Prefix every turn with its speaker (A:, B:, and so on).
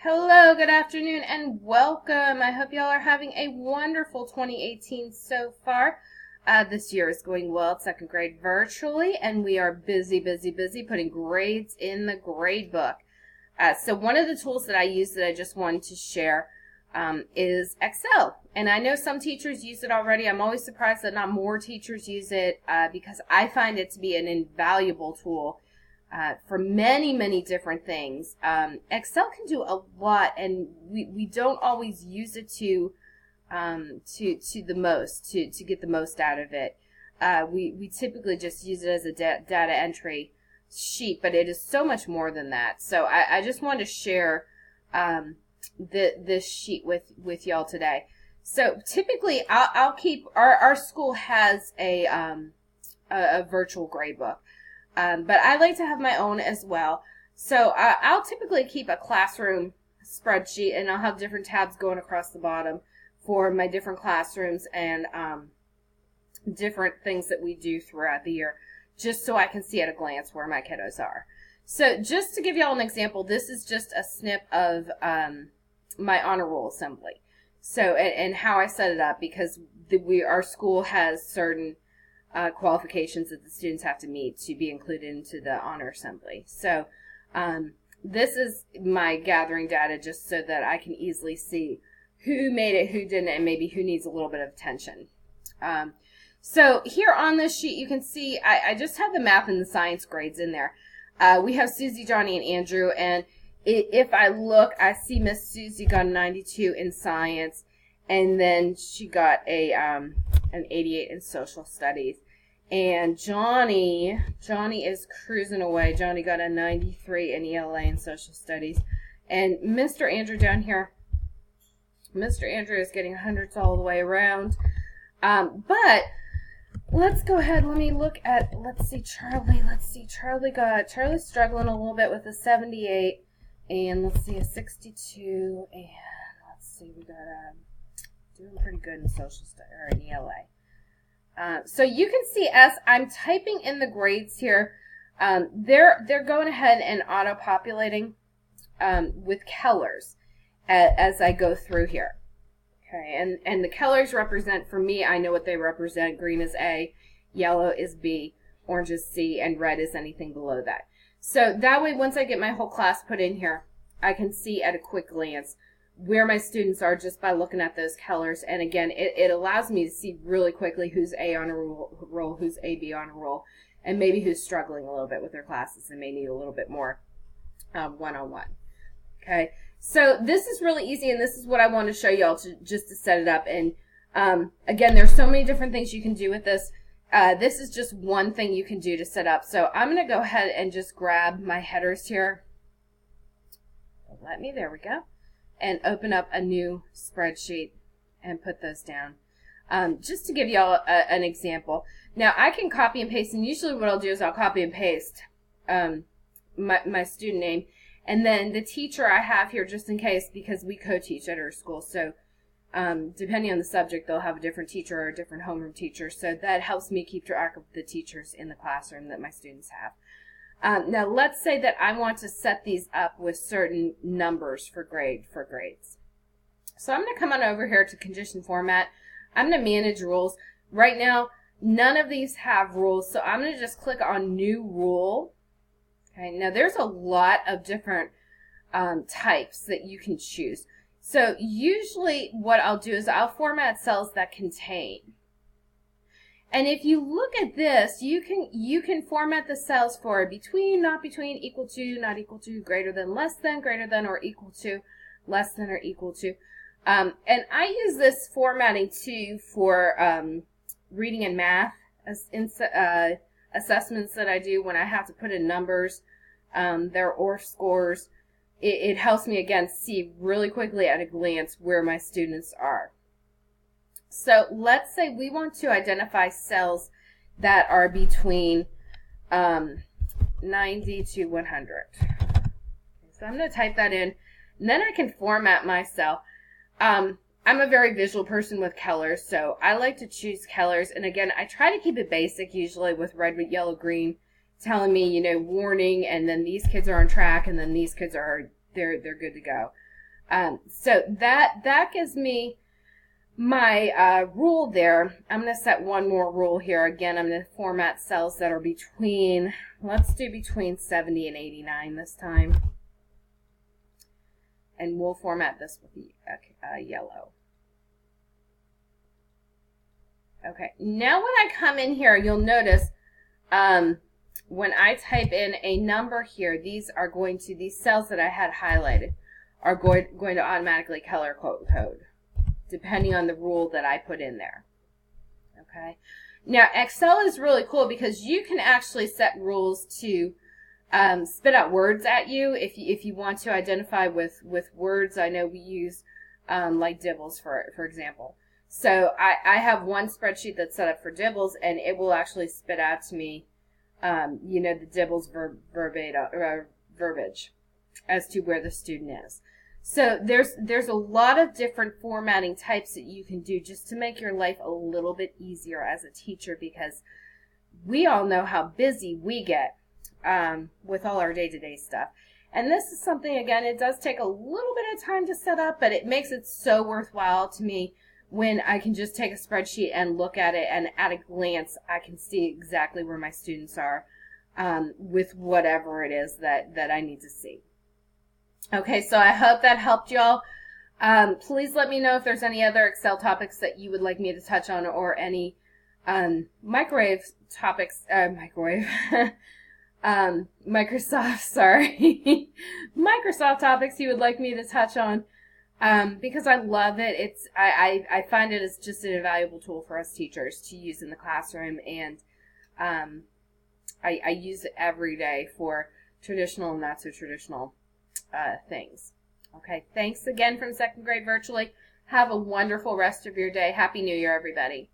A: Hello, good afternoon, and welcome. I hope y'all are having a wonderful 2018 so far. This year is going well at second grade virtually, and we are busy putting grades in the grade book. So one of the tools that I use that I just wanted to share is Excel. And I know some teachers use it already. I'm always surprised that not more teachers use it because I find it to be an invaluable tool for many different things. Excel can do a lot, and we don't always use it to the most to get the most out of it. We typically just use it as a data entry sheet, but it is so much more than that. So I just wanted to share this sheet with y'all today. So typically I'll keep our school has a virtual grade book. But I like to have my own as well. So I'll typically keep a classroom spreadsheet, and I'll have different tabs going across the bottom for my different classrooms and different things that we do throughout the year, just so I can see at a glance where my kiddos are. So just to give y'all an example, this is just a snip of my honor roll assembly. So and how I set it up, because our school has certain qualifications that the students have to meet to be included into the honor assembly. So this is my gathering data just so that I can easily see who made it, who didn't, and maybe who needs a little bit of attention. So here on this sheet you can see I just have the math and the science grades in there. We have Susie, Johnny, and Andrew, and if I look, I see Miss Susie got a 92 in science, and then she got an 88 in social studies. And Johnny is cruising away. Johnny got a 93 in ELA and social studies. And Mr. Andrew down here, Mr. Andrew is getting hundreds all the way around. But let's go ahead. Let me look at, let's see, Charlie. Charlie's struggling a little bit with a 78. And let's see, a 62. And let's see, we got doing pretty good in social studies, or in ELA. So you can see as I'm typing in the grades here, they're going ahead and auto-populating with colors as I go through here. Okay, and the colors represent, for me, I know what they represent. Green is A, yellow is B, orange is C, and red is anything below that. So that way, once I get my whole class put in here, I can see at a quick glance where my students are just by looking at those colors. And again, it allows me to see really quickly who's A on a roll, who's AB on a roll, and maybe who's struggling a little bit with their classes and may need a little bit more one-on-one. Okay, so this is really easy, and this is what I want to show y'all just to set it up. And again, there's so many different things you can do with this. This is just one thing you can do to set up. So I'm going to go ahead and just grab my headers here. There we go. And open up a new spreadsheet and put those down. Just to give y'all an example. Now I can copy and paste, and usually what I'll do is I'll copy and paste my student name, and then the teacher I have here just in case, because we co-teach at our school. So depending on the subject, they'll have a different teacher or a different homeroom teacher. So that helps me keep track of the teachers in the classroom that my students have. Now let's say that I want to set these up with certain numbers for grades. So I'm going to come on over here to Condition Format. I'm going to Manage Rules. Right now, none of these have rules, so I'm going to just click on New Rule. Okay, now there's a lot of different types that you can choose. So usually what I'll do is I'll format cells that contain. And if you look at this, you can format the cells for between, not between, equal to, not equal to, greater than, less than, greater than, or equal to, less than, or equal to. And I use this formatting too for reading and math assessments that I do when I have to put in numbers, their ORF scores. It helps me, again, see really quickly at a glance where my students are. So let's say we want to identify cells that are between 90 to 100. So I'm going to type that in, and then I can format my cell. I'm a very visual person with colors, so I like to choose colors. And again, I try to keep it basic, usually with red, yellow, green, telling me, warning, and then these kids are on track, and then these kids are, they're good to go. So that gives me my rule there. I'm going to set one more rule here. Again, I'm going to format cells that are between, let's do between 70 and 89 this time. And we'll format this with yellow. Okay, now when I come in here, you'll notice when I type in a number here, these cells that I had highlighted are going to automatically color code, depending on the rule that I put in there. Okay. Now, Excel is really cool because you can actually set rules to spit out words at you if you want to identify with words. I know we use like dibbles, for example. So I have one spreadsheet that's set up for dibbles, and it will actually spit out to me, the dibbles verbiage as to where the student is. So there's a lot of different formatting types that you can do just to make your life a little bit easier as a teacher, because we all know how busy we get with all our day-to-day stuff. And this is something, again, it does take a little bit of time to set up, but it makes it so worthwhile to me when I can just take a spreadsheet and look at it, and at a glance I can see exactly where my students are with whatever it is that I need to see. Okay, so I hope that helped y'all. Please let me know if there's any other Excel topics that you would like me to touch on, or any microwave topics, Microsoft, sorry, Microsoft topics you would like me to touch on, because I love it. I find it as just an invaluable tool for us teachers to use in the classroom, and I use it every day for traditional and not so traditional things. Okay, thanks again from Second Grade Virtually. Have a wonderful rest of your day. Happy New Year, everybody.